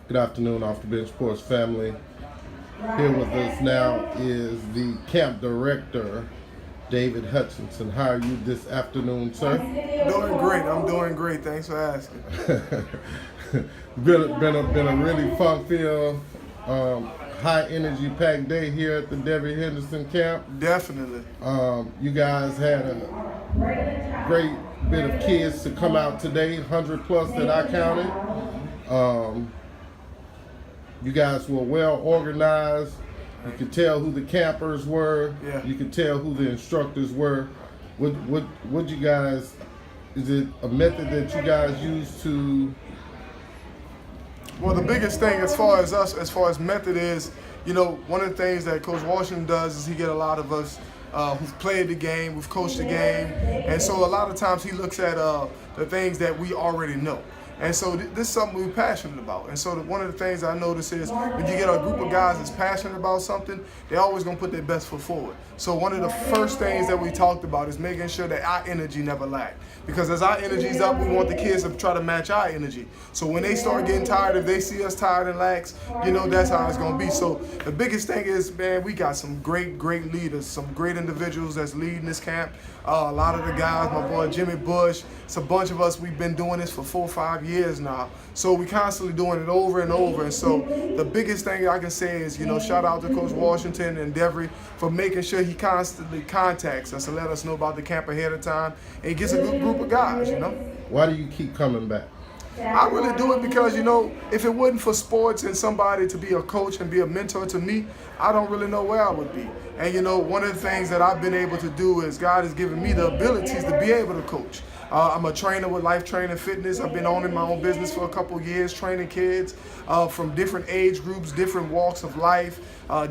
Good afternoon, Off the Bench Sports family. Here with us now is the camp director, David Hutchinson. How are you this afternoon, sir? Doing great. I'm doing great. Thanks for asking. been a really fun-filled, high energy packed day here at the Devery Henderson camp. Definitely. You guys had a great bit of kids to come out today, 100 plus that I counted. You guys were well organized. You could tell who the campers were. Yeah. You could tell who the instructors were. What you guys, is it a method that you guys use to? Well, the biggest thing as far as us, as far as method is, one of the things that Coach Washington does is he get a lot of us who've played the game, who've coached the game, and so a lot of times he looks at the things that we already know. And so this is something we're passionate about. And so one of the things I notice is when you get a group of guys that's passionate about something, they're always going to put their best foot forward. So one of the first things that we talked about is making sure that our energy never lags. Because as our energy's up, we want the kids to try to match our energy. So when they start getting tired, if they see us tired and lax, that's how it's going to be. So the biggest thing is, man, we got some great leaders, some great individuals that's leading this camp. A lot of the guys, my boy Jimmy Bush, it's a bunch of us, we've been doing this for 4 or 5 years now. So we constantly doing it over and over. And so the biggest thing I can say is, shout out to Coach Washington and Devery for making sure he constantly contacts us and let us know about the camp ahead of time and gets a good group of guys, Why do you keep coming back? I really do it because, if it wasn't for sports and somebody to be a coach and be a mentor to me, I don't really know where I would be. And, one of the things that I've been able to do is God has given me the abilities to be able to coach. I'm a trainer with Life Training Fitness. I've been owning my own business for a couple of years, training kids from different age groups, different walks of life,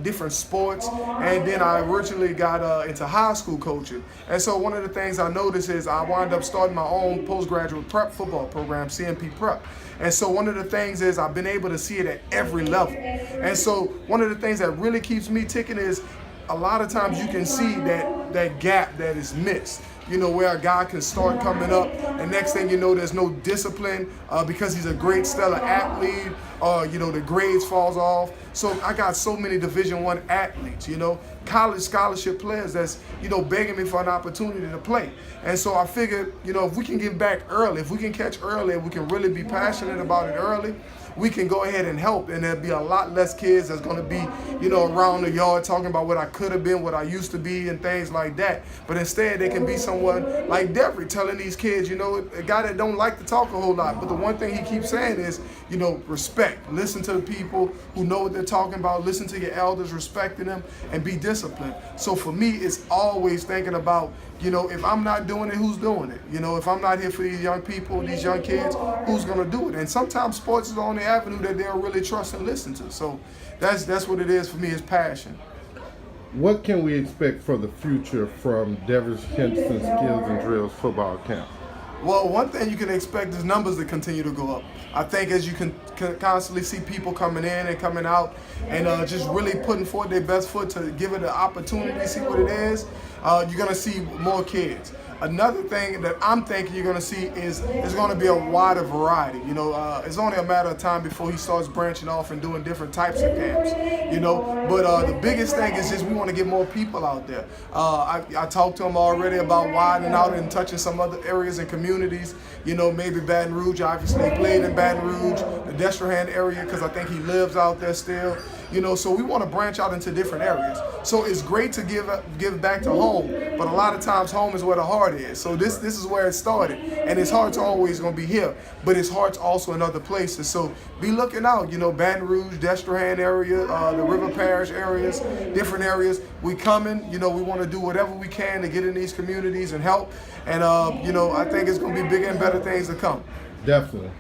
different sports. And then I originally got into high school coaching. And so one of the things I noticed is I wound up starting my own postgraduate prep football program, CMP Prep. And so one of the things is I've been able to see it at every level. And so one of the things that really keeps me ticking is a lot of times you can see that gap that is missed. Where a guy can start coming up, and next thing you know, there's no discipline because he's a great stellar athlete, the grades falls off. So I got so many Division I athletes, college scholarship players that's, begging me for an opportunity to play. And so I figured, if we can get back early, if we can catch early, and we can really be passionate about it early, we can go ahead and help, and there'll be a lot less kids that's going to be, around the yard talking about what I could have been, what I used to be, and things like that. But instead, they can be someone like Devery telling these kids, a guy that don't like to talk a whole lot, but the one thing he keeps saying is, respect. Listen to the people who know what they're talking about. Listen to your elders, respecting them, and be disciplined. So for me, it's always thinking about, if I'm not doing it, who's doing it? If I'm not here for these young people, these young kids, who's going to do it? And sometimes sports is the only avenue that they'll really trust and listen to. So that's what it is for me, is passion. What can we expect for the future from Devery Henderson Skills and Drills football camp? Well, one thing you can expect is numbers to continue to go up. I think as you can constantly see people coming in and coming out and just really putting forth their best foot to give it an opportunity to see what it is, you're going to see more kids. Another thing that I'm thinking you're going to see is there's going to be a wider variety. It's only a matter of time before he starts branching off and doing different types of camps. But the biggest thing is just we want to get more people out there. I talked to him already about widening out and touching some other areas and communities. Maybe Baton Rouge. Obviously, he played in Baton Rouge, the Destrehan area, because I think he lives out there still. So we want to branch out into different areas. So it's great to give back to home, but a lot of times home is where the heart is. So this is where it started, and his heart's always going to be here, but his heart's also in other places. So be looking out, Baton Rouge, Destrehan area, the River Parish areas, different areas. We coming, we want to do whatever we can to get in these communities and help. And I think it's going to be bigger and better things to come. Definitely.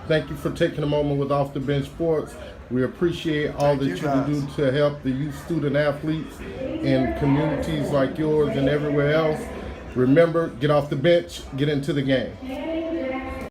Thank you for taking a moment with Off the Bench Sports. We appreciate all that you do to help the youth student athletes in communities like yours and everywhere else. Remember, get off the bench, get into the game.